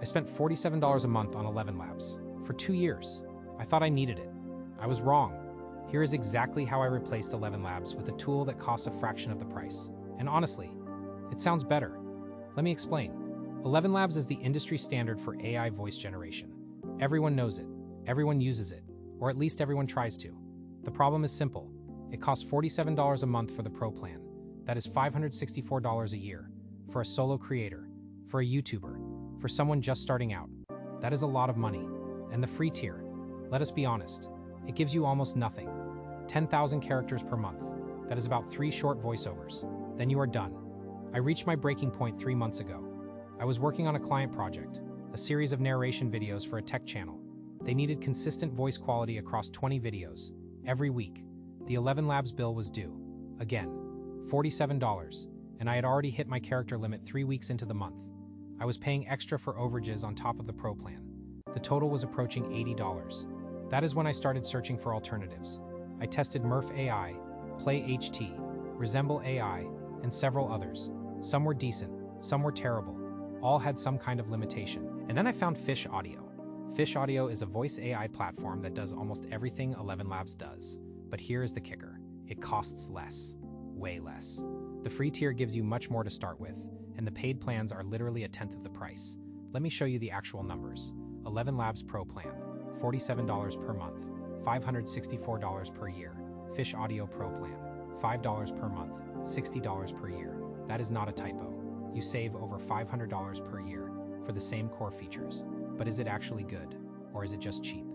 spent $47 a month on ElevenLabs for 2 years. I thought I needed it. I was wrong. Here is exactly how I replaced ElevenLabs with a tool that costs a fraction of the price. And honestly, it sounds better. Let me explain. ElevenLabs is the industry standard for AI voice generation. Everyone knows it, everyone uses it, or at least everyone tries to. The problem is simple. It costs $47 a month for the Pro plan. That is $564 a year for a solo creator, for a YouTuber, for someone just starting out. That is a lot of money. And the free tier, let us be honest, it gives you almost nothing. 10,000 characters per month. That is about 3 short voiceovers. Then you are done. I reached my breaking point 3 months ago. I was working on a client project, a series of narration videos for a tech channel. They needed consistent voice quality across 20 videos, every week. The ElevenLabs bill was due. Again, $47, and I had already hit my character limit 3 weeks into the month. I was paying extra for overages on top of the Pro plan. The total was approaching $80. That is when I started searching for alternatives. I tested Murph AI, Play HT, Resemble AI, and several others. Some were decent, some were terrible. All had some kind of limitation. And then I found Fish Audio. Fish Audio is a voice AI platform that does almost everything ElevenLabs does. But here is the kicker. It costs less. Way less. The free tier gives you much more to start with, and the paid plans are literally 1/10 of the price. Let me show you the actual numbers. ElevenLabs Pro plan, $47 per month, $564 per year. Fish Audio Pro plan, $5 per month, $60 per year. That is not a typo. You save over $500 per year for the same core features. But is it actually good, or is it just cheap?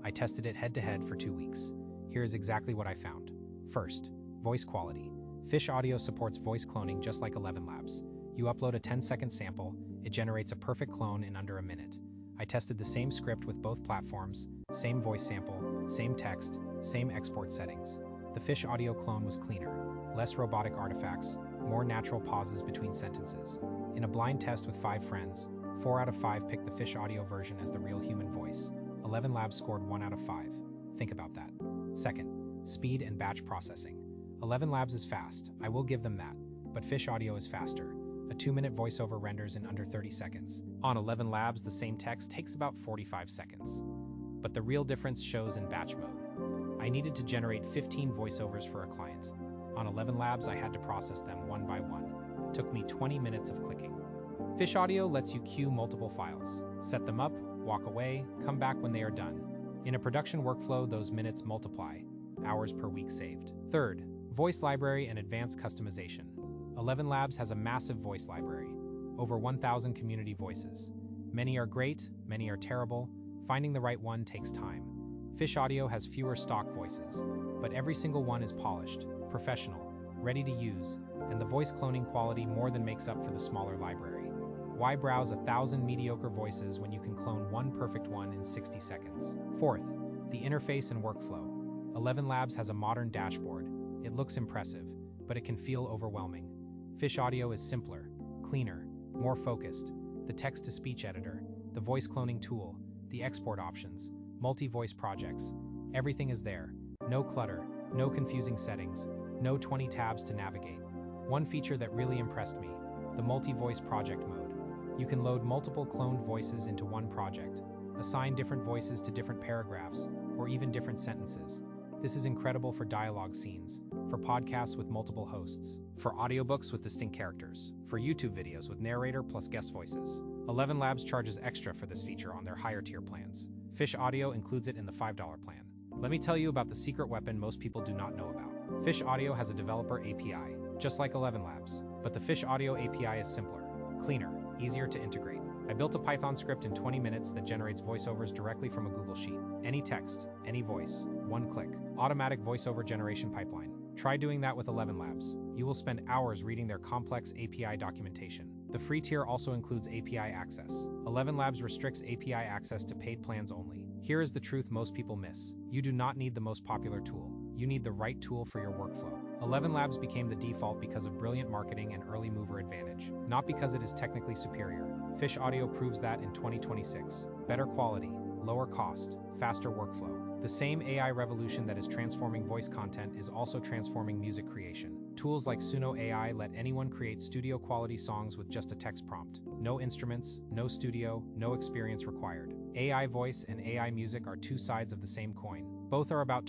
I tested it head-to-head for 2 weeks. Here is exactly what I found. First, voice quality. Fish Audio supports voice cloning just like ElevenLabs. You upload a 10-second sample, it generates a perfect clone in under a minute. I tested the same script with both platforms, same voice sample, same text, same export settings. The Fish Audio clone was cleaner, less robotic artifacts, more natural pauses between sentences. In a blind test with 5 friends, 4 out of 5 picked the Fish Audio version as the real human voice. ElevenLabs scored 1 out of 5. Think about that. Second, speed and batch processing. ElevenLabs is fast, I will give them that, but Fish Audio is faster. A 2-minute voiceover renders in under 30 seconds. On ElevenLabs, the same text takes about 45 seconds. But the real difference shows in batch mode. I needed to generate 15 voiceovers for a client. On ElevenLabs, I had to process them one by one. It took me 20 minutes of clicking. Fish Audio lets you queue multiple files. Set them up, walk away, come back when they are done. In a production workflow, those minutes multiply, hours per week saved. Third, voice library and advanced customization. ElevenLabs has a massive voice library, over 1,000 community voices. Many are great, many are terrible. Finding the right one takes time. Fish Audio has fewer stock voices, but every single one is polished, professional, ready to use, and the voice cloning quality more than makes up for the smaller library. Why browse 1,000 mediocre voices when you can clone one perfect one in 60 seconds? Fourth, the interface and workflow. ElevenLabs has a modern dashboard. It looks impressive, but it can feel overwhelming. Fish Audio is simpler, cleaner, more focused. The text-to-speech editor, the voice cloning tool, the export options, multi-voice projects, everything is there. No clutter, no confusing settings, no 20 tabs to navigate. One feature that really impressed me, the multi-voice project mode. You can load multiple cloned voices into one project, assign different voices to different paragraphs, or even different sentences. This is incredible for dialogue scenes, for podcasts with multiple hosts, for audiobooks with distinct characters, for YouTube videos with narrator plus guest voices. ElevenLabs charges extra for this feature on their higher tier plans. Fish Audio includes it in the $5 plan. Let me tell you about the secret weapon most people do not know about. Fish Audio has a developer API, just like ElevenLabs, but the Fish Audio API is simpler, cleaner, easier to integrate. I built a Python script in 20 minutes that generates voiceovers directly from a Google Sheet. Any text, any voice, one click. Automatic voiceover generation pipeline. Try doing that with ElevenLabs. You will spend hours reading their complex API documentation. The free tier also includes API access. ElevenLabs restricts API access to paid plans only. Here is the truth most people miss. You do not need the most popular tool. You need the right tool for your workflow. ElevenLabs became the default because of brilliant marketing and early mover advantage, not because it is technically superior. Fish Audio proves that in 2026. Better quality, lower cost, faster workflow. The same AI revolution that is transforming voice content is also transforming music creation. Tools like Suno AI let anyone create studio-quality songs with just a text prompt. No instruments, no studio, no experience required. AI voice and AI music are two sides of the same coin. Both are about